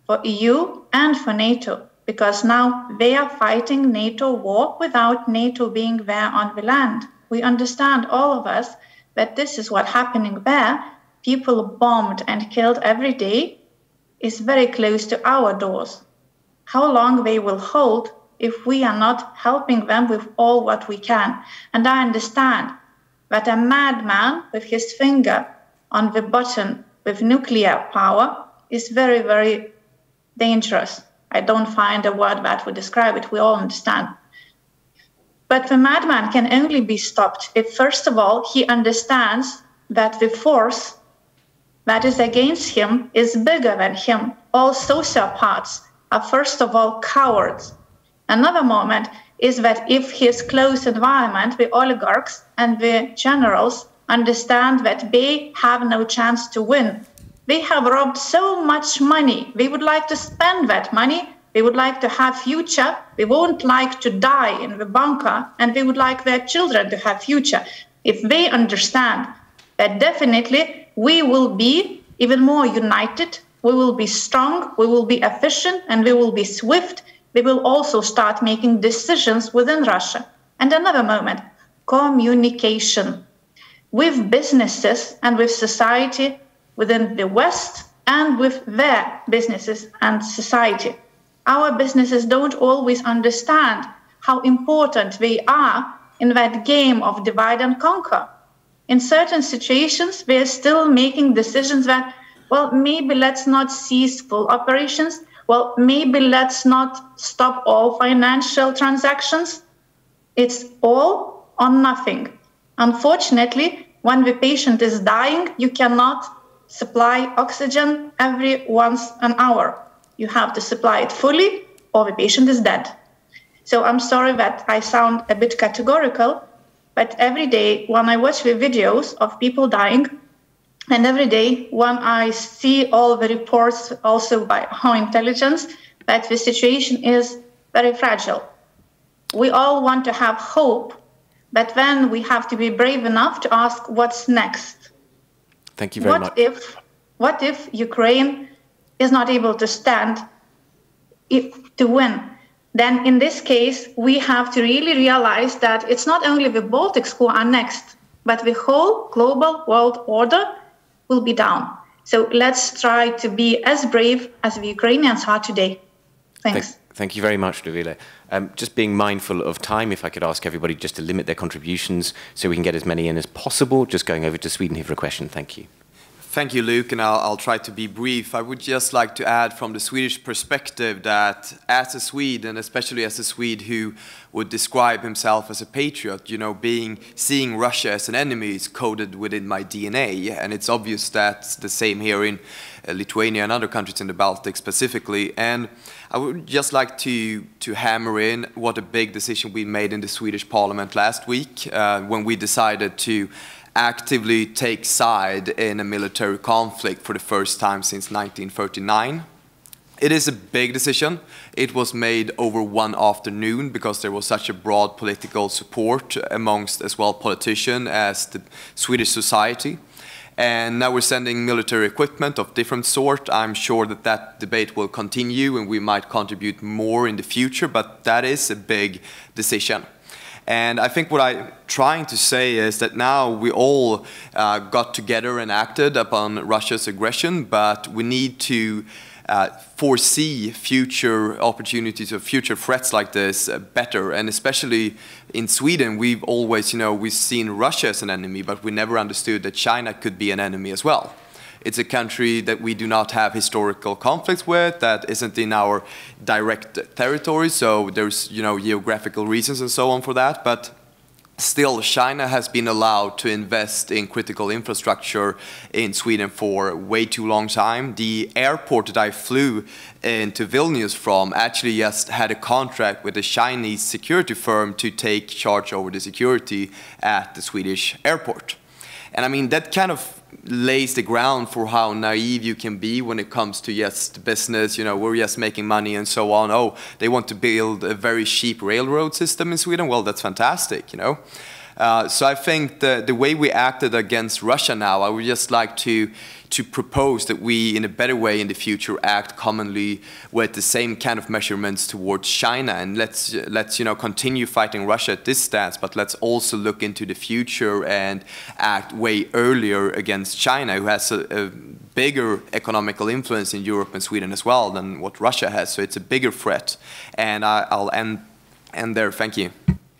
Speaker 5: for EU and for NATO, because now they are fighting NATO war without NATO being there on the land. We understand, all of us, that this is what's happening there. People bombed and killed every day is very close to our doors. How long they will hold if we are not helping them with all what we can? And I understand that a madman with his finger on the button with nuclear power is very, very dangerous. I don't find a word that would describe it. We all understand. But the madman can only be stopped if, first of all, he understands that the force that is against him is bigger than him. All sociopaths are, first of all, cowards. Another moment is that if his close environment, the oligarchs and the generals, understand that they have no chance to win, they have robbed so much money, they would like to spend that money, they would like to have future, they won't like to die in the bunker, and they would like their children to have future. If they understand that definitely we will be even more united, we will be strong, we will be efficient, and we will be swift, they will also start making decisions within Russia. And another moment, communication with businesses and with society within the West and with their businesses and society. Our businesses don't always understand how important they are in that game of divide and conquer. In certain situations, they are still making decisions that, well, maybe let's not cease full operations. Well, maybe let's not stop all financial transactions. It's all or nothing. Unfortunately, when the patient is dying, you cannot supply oxygen every once an hour. You have to supply it fully or the patient is dead. So I'm sorry that I sound a bit categorical, but every day when I watch the videos of people dying, and every day when I see all the reports also by our intelligence, that the situation is very fragile. We all want to have hope, but then we have to be brave enough to ask what's next.
Speaker 3: Thank you very much.
Speaker 5: What if Ukraine is not able to stand to win? Then in this case, we have to really realize that it's not only the Baltics who are next, but the whole global world order will be down. So let's try to be as brave as the Ukrainians are today. Thanks.
Speaker 3: Thank you very much, Dovile. Just being mindful of time, if I could ask everybody just to limit their contributions so we can get as many in as possible. Just going over to Sweden here for a question. Thank you.
Speaker 8: Thank you, Luke, and I'll try to be brief. I would just like to add from the Swedish perspective that as a Swede, and especially as a Swede who would describe himself as a patriot, you know, seeing Russia as an enemy is coded within my DNA, and it's obvious that's the same here in Lithuania and other countries in the Baltic specifically. And I would just like to hammer in what a big decision we made in the Swedish Parliament last week when we decided to actively take side in a military conflict for the first time since 1939. It is a big decision. It was made over one afternoon because there was such a broad political support amongst as well politicians as the Swedish society. And now we're sending military equipment of different sort. I'm sure that that debate will continue and we might contribute more in the future, but that is a big decision. And I think what I'm trying to say is that now we all got together and acted upon Russia's aggression, but we need to foresee future opportunities or future threats like this better. And especially in Sweden, we've always, we've seen Russia as an enemy, but we never understood that China could be an enemy as well. It's a country that we do not have historical conflicts with, that isn't in our direct territory, so there's, geographical reasons and so on for that, but still China has been allowed to invest in critical infrastructure in Sweden for way too long time. The airport that I flew into Vilnius from actually just had a contract with a Chinese security firm to take charge over the security at the Swedish airport. And I mean, that kind of lays the ground for how naive you can be when it comes to just business, we're just making money and so on. Oh, they want to build a very cheap railroad system in Sweden. Well, that's fantastic, So I think the way we acted against Russia now, I would just like to propose that we, in a better way in the future, act commonly with the same kind of measurements towards China. And let's continue fighting Russia at this stance, but let's also look into the future and act way earlier against China, who has a bigger economical influence in Europe and Sweden as well than what Russia has. So it's a bigger threat. And I'll end there. Thank you.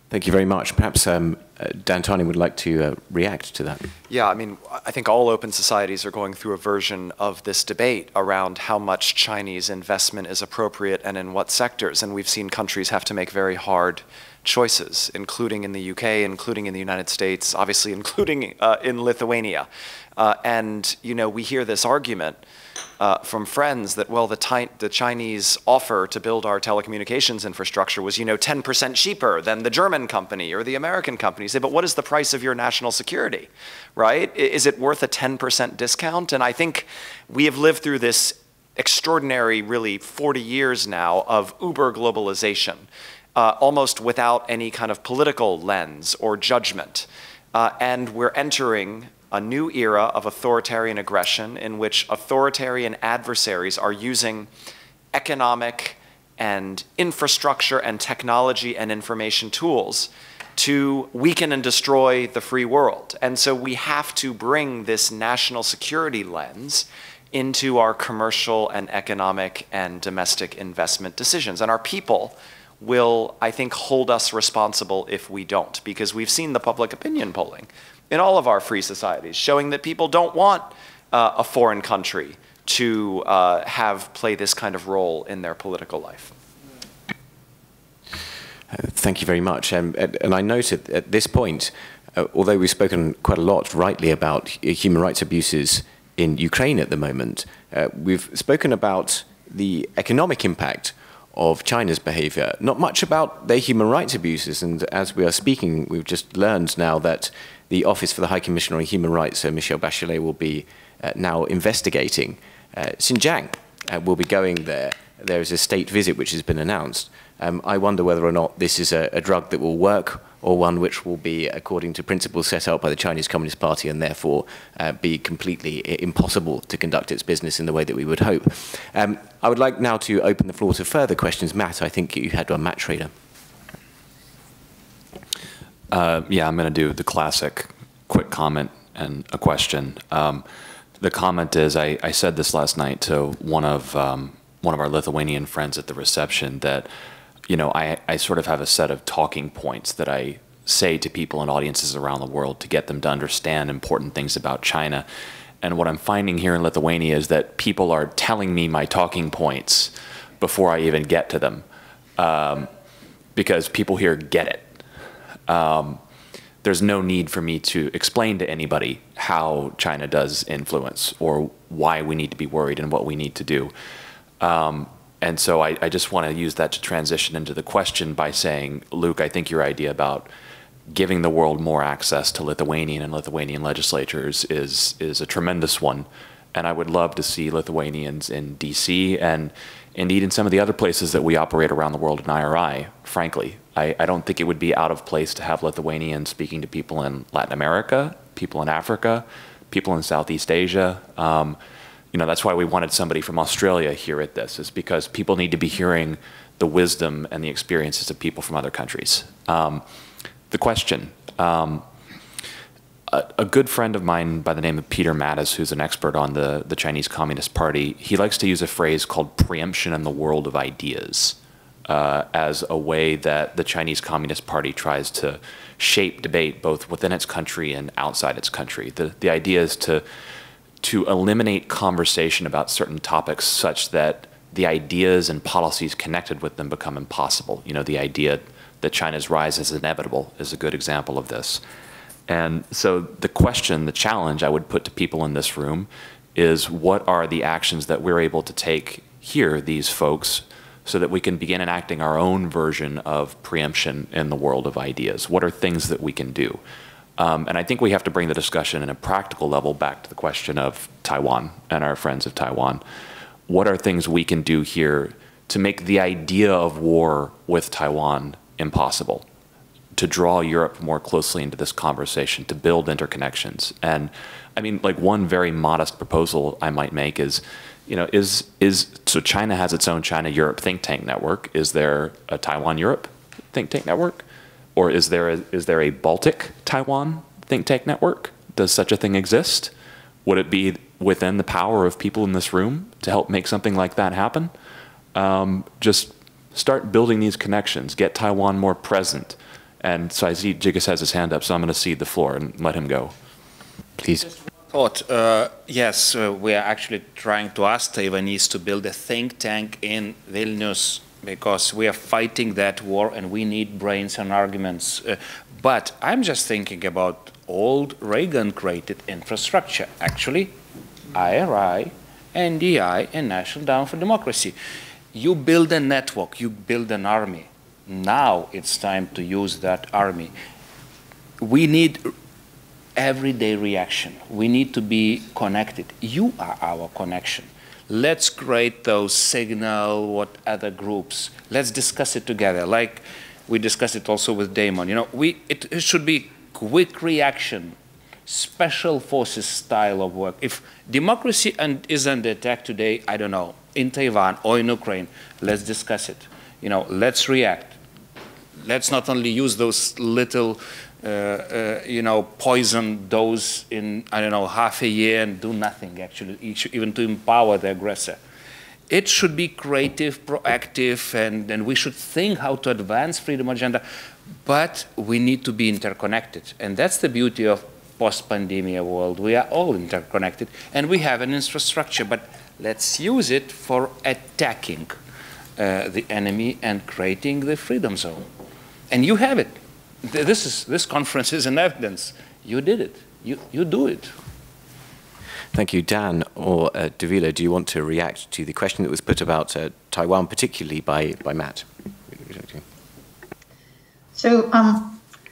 Speaker 3: Thank you very much. Perhaps Dantani would like to react to that.
Speaker 4: Yeah, I mean, I think all open societies are going through a version of this debate around how much Chinese investment is appropriate and in what sectors. And we've seen countries have to make very hard choices, including in the UK, including in the United States, obviously including in Lithuania. And, you know, we hear this argument from friends that, well, the Chinese offer to build our telecommunications infrastructure was, you know, 10% cheaper than the German company or the American company. You say, but what is the price of your national security, right? Is it worth a 10% discount? And I think we have lived through this extraordinary, really, 40 years now of uber globalization, almost without any kind of political lens or judgment. And we're entering a new era of authoritarian aggression in which authoritarian adversaries are using economic and infrastructure and technology and information tools to weaken and destroy the free world. And so we have to bring this national security lens into our commercial and economic and domestic investment decisions. And our people will, I think, hold us responsible if we don't, because we've seen the public opinion polling in all of our free societies showing that people don't want a foreign country to play this kind of role in their political life.
Speaker 3: Thank you very much. And I noted at this point, although we've spoken quite a lot rightly about human rights abuses in Ukraine at the moment, we've spoken about the economic impact of China's behavior, not much about their human rights abuses. And as we are speaking, we've just learned now that the Office for the High Commissioner on Human Rights, Michelle Bachelet, will be now investigating Xinjiang. We'll be going there. There is a state visit which has been announced. I wonder whether or not this is a drug that will work, or one which will be according to principles set out by the Chinese Communist Party and therefore be completely impossible to conduct its business in the way that we would hope. I would like now to open the floor to further questions. Matt, I think you had one. Matt Schrader.
Speaker 19: Yeah, I'm going to do the classic quick comment and a question. The comment is, I said this last night to one of our Lithuanian friends at the reception that, you know, I sort of have a set of talking points that I say to people in audiences around the world to get them to understand important things about China. And what I'm finding here in Lithuania is that people are telling me my talking points before I even get to them, because people here get it. There's no need for me to explain to anybody how China does influence or why we need to be worried and what we need to do. And so I just want to use that to transition into the question by saying, Luke, I think your idea about giving the world more access to Lithuanian and Lithuanian legislatures is a tremendous one. And I would love to see Lithuanians in DC and indeed in some of the other places that we operate around the world in IRI, frankly. I don't think it would be out of place to have Lithuanians speaking to people in Latin America, people in Africa, people in Southeast Asia. You know, that's why we wanted somebody from Australia here at this, is because people need to be hearing the wisdom and the experiences of people from other countries. The question, a good friend of mine by the name of Peter Mattis, who's an expert on the Chinese Communist Party, he likes to use a phrase called preemption in the world of ideas as a way that the Chinese Communist Party tries to shape debate both within its country and outside its country. The idea is to eliminate conversation about certain topics such that the ideas and policies connected with them become impossible. You know, the idea that China's rise is inevitable is a good example of this. And so the question, the challenge I would put to people in this room is, what are the actions that we're able to take here, these folks, so that we can begin enacting our own version of preemption in the world of ideas? What are things that we can do? And I think we have to bring the discussion in a practical level back to the question of Taiwan and our friends of Taiwan. What are things we can do here to make the idea of war with Taiwan impossible? to draw Europe more closely into this conversation, to build interconnections. And I mean, like one very modest proposal I might make is, you know, so China has its own China-Europe think tank network. Is there a Taiwan-Europe think tank network? Or is there a Baltic-Taiwan think tank network? Does such a thing exist? Would it be within the power of people in this room to help make something like that happen? Just start building these connections, get Taiwan more present. And so I see Jigas has his hand up, so I'm going to cede the floor and let him go. Please.
Speaker 6: Thought, yes, we are actually trying to ask Taiwanese to build a think tank in Vilnius because we are fighting that war and we need brains and arguments. But I'm just thinking about old Reagan-created infrastructure. Actually, IRI, NDI, and National Endowment for Democracy. You build a network, you build an army. Now it's time to use that army. We need everyday reaction. We need to be connected. You are our connection. Let's create those signal, what other groups. Let's discuss it together. Like we discussed it also with Damon. You know, it should be quick reaction, special forces style of work. If democracy is under attack today, I don't know, in Taiwan or in Ukraine, let's discuss it. You know, let's react. Let's not only use those little, you know, poison dose in, I don't know, half a year and do nothing, actually, even to empower the aggressor. It should be creative, proactive, and we should think how to advance freedom agenda, but we need to be interconnected. And that's the beauty of post-pandemic world. We are all interconnected, and we have an infrastructure, but let's use it for attacking the enemy and creating the freedom zone. And you have it. This conference is an evidence. You did it. You do it.
Speaker 3: Thank you. Dan or Davila, do you want to react to the question that was put about Taiwan, particularly by Matt?
Speaker 5: So,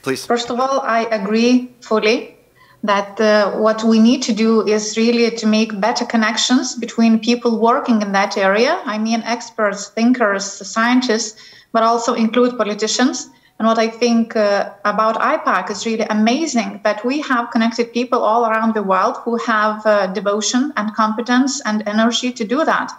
Speaker 3: please.
Speaker 5: First of all, I agree fully that what we need to do is really to make better connections between people working in that area. I mean, experts, thinkers, scientists, but also include politicians. And what I think about IPAC is really amazing that we have connected people all around the world who have devotion and competence and energy to do that.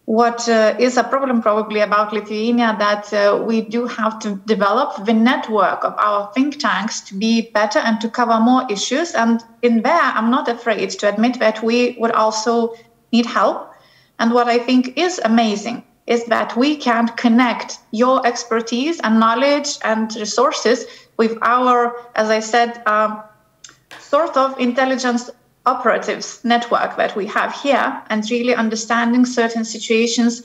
Speaker 5: What is a problem probably about Lithuania that we do have to develop the network of our think tanks to be better and to cover more issues. And in there, I'm not afraid to admit that we would also need help. And what I think is amazing is that we can connect your expertise and knowledge and resources with our, as I said, sort of intelligence operatives network that we have here, and really understanding certain situations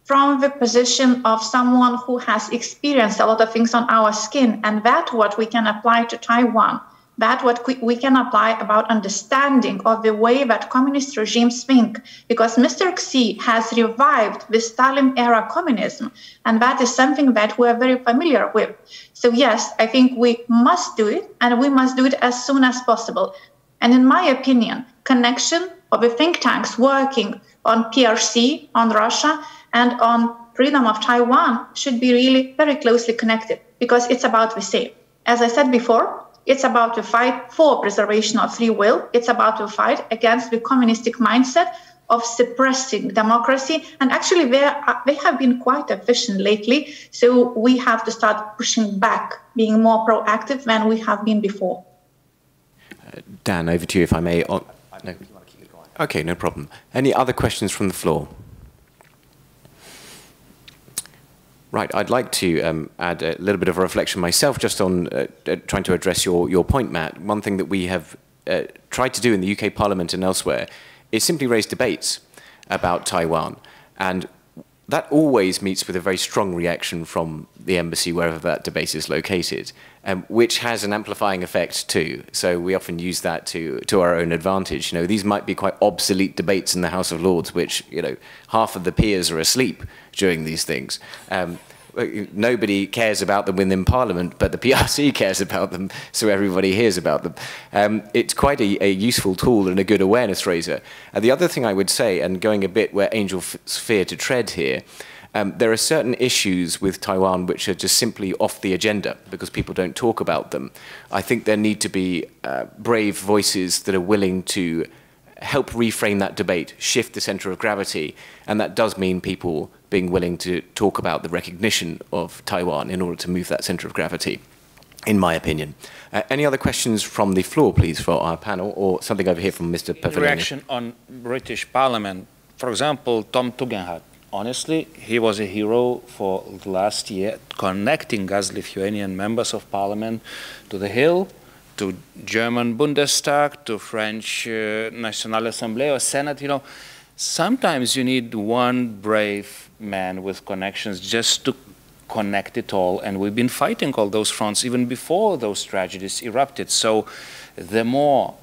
Speaker 5: from the position of someone who has experienced a lot of things on our skin, and that what we can apply to Taiwan. That what we can apply about understanding of the way that communist regimes think, because Mr. Xi has revived the Stalin-era communism, and that is something that we are very familiar with. So yes, I think we must do it, and we must do it as soon as possible. And in my opinion, connection of the think tanks working on PRC, on Russia, and on freedom of Taiwan should be really very closely connected, because it's about the same. As I said before, it's about the fight for preservation of free will. It's about the fight against the communistic mindset of suppressing democracy. And actually, they have been quite efficient lately. So we have to start pushing back, being more proactive than we have been before.
Speaker 3: Dan, over to you, if I may. No. Okay, no problem. Any other questions from the floor? Right, I'd like to add a little bit of a reflection myself just on trying to address your point, Matt. One thing that we have tried to do in the UK Parliament and elsewhere is simply raise debates about Taiwan. And that always meets with a very strong reaction from the embassy, wherever that debate is located, which has an amplifying effect too. So we often use that to our own advantage. You know, these might be quite obsolete debates in the House of Lords, which, you know, half of the peers are asleep during these things. Nobody cares about them within Parliament, but the PRC cares about them, so everybody hears about them. It's quite a useful tool and a good awareness raiser. And the other thing I would say, and going a bit where angels fear to tread here, there are certain issues with Taiwan which are just simply off the agenda because people don't talk about them. I think there need to be brave voices that are willing to help reframe that debate, shift the center of gravity, and that does mean people being willing to talk about the recognition of Taiwan in order to move that center of gravity, in my opinion. Any other questions from the floor, please, for our panel, or something over here from Mr. Pavilioni?
Speaker 6: Reaction on British Parliament. For example, Tom Tugendhat. Honestly, he was a hero for the last year, connecting us Lithuanian members of Parliament to the Hill, to German Bundestag, to French National Assembly or Senate. You know, sometimes you need one brave man with connections just to connect it all, and we've been fighting all those fronts even before those tragedies erupted. So the more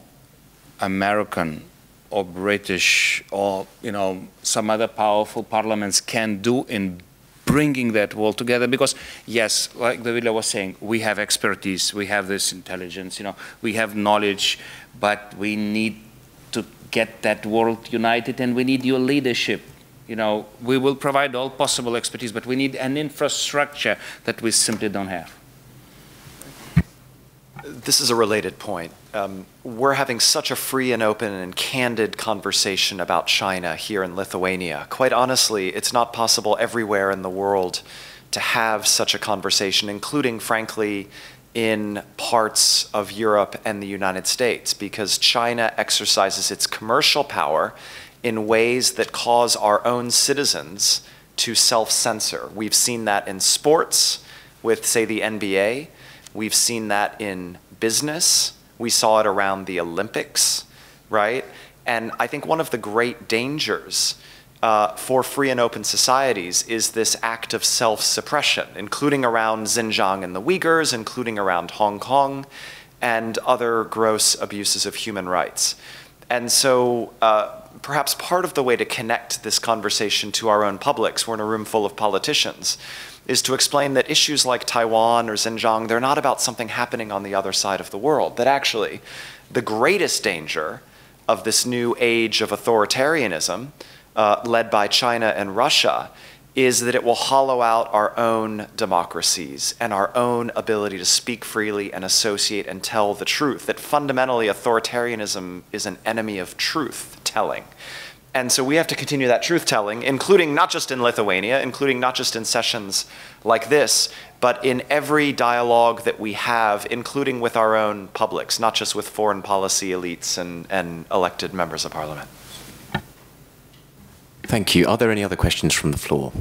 Speaker 6: American or British or, you know, some other powerful parliaments can do in bringing that world together, because yes, like Davila was saying, we have expertise, we have this intelligence, you know, we have knowledge, but we need to get that world united, and we need your leadership. You know, we will provide all possible expertise, but we need an infrastructure that we simply don't have.
Speaker 4: This is a related point. We're having such a free and open and candid conversation about China here in Lithuania. Quite honestly, it's not possible everywhere in the world to have such a conversation, including, frankly, in parts of Europe and the United States, because China exercises its commercial power in ways that cause our own citizens to self-censor. We've seen that in sports with, say, the NBA. We've seen that in business. We saw it around the Olympics, right? And I think one of the great dangers for free and open societies is this act of self-suppression, including around Xinjiang and the Uyghurs, including around Hong Kong, and other gross abuses of human rights. And so perhaps part of the way to connect this conversation to our own publics, we're in a room full of politicians, is to explain that issues like Taiwan or Xinjiang, they're not about something happening on the other side of the world, that actually the greatest danger of this new age of authoritarianism led by China and Russia is that it will hollow out our own democracies and our own ability to speak freely and associate and tell the truth, that fundamentally authoritarianism is an enemy of truth-telling. And so we have to continue that truth-telling, including not just in Lithuania, including not just in sessions like this, but in every dialogue that we have, including with our own publics, not just with foreign policy elites and elected members of parliament.
Speaker 3: Thank you. Are there any other questions from the floor?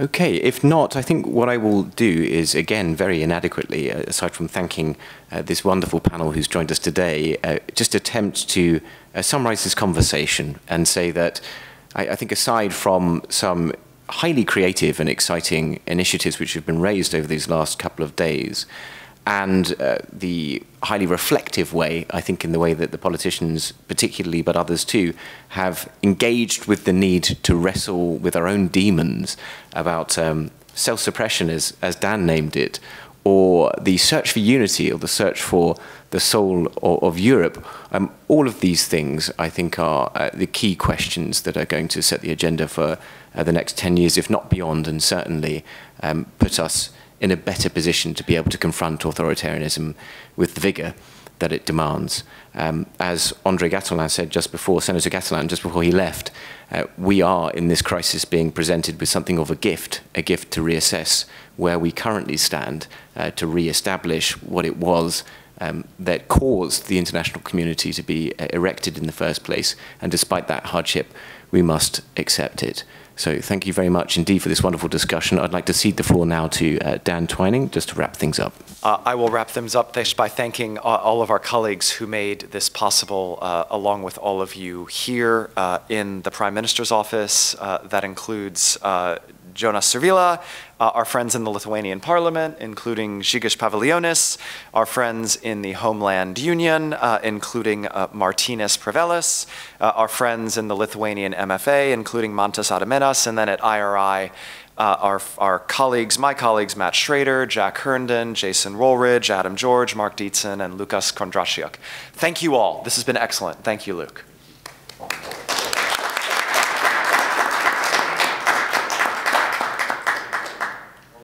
Speaker 3: Okay, if not, I think what I will do is, again, very inadequately, aside from thanking this wonderful panel who's joined us today, just attempt to summarize this conversation and say that I think aside from some highly creative and exciting initiatives which have been raised over these last couple of days, and the highly reflective way, I think, in the way that the politicians particularly, but others too, have engaged with the need to wrestle with our own demons about self-suppression, as Dan named it, or the search for unity, or the search for the soul of Europe. All of these things, I think, are the key questions that are going to set the agenda for the next 10 years, if not beyond, and certainly put us in a better position to be able to confront authoritarianism with the vigor that it demands. As André Gattelin said just before, Senator Gattelin, just before he left, we are in this crisis being presented with something of a gift to reassess where we currently stand, to re-establish what it was that caused the international community to be erected in the first place. And despite that hardship, we must accept it. So thank you very much indeed for this wonderful discussion. I'd like to cede the floor now to Dan Twining, just to wrap things up.
Speaker 4: I will wrap things up by thanking all of our colleagues who made this possible, along with all of you here in the Prime Minister's office. That includes Jonas Servila, our friends in the Lithuanian Parliament, including Žygius Paviljonis, our friends in the Homeland Union, including Martynas Prevelis, our friends in the Lithuanian MFA, including Mantas Adaminas, and then at IRI, our colleagues, my colleagues, Matt Schrader, Jack Herndon, Jason Rollridge, Adam George, Mark Dietzen, and Lukas Kondrasiuk. Thank you all. This has been excellent. Thank you, Luke.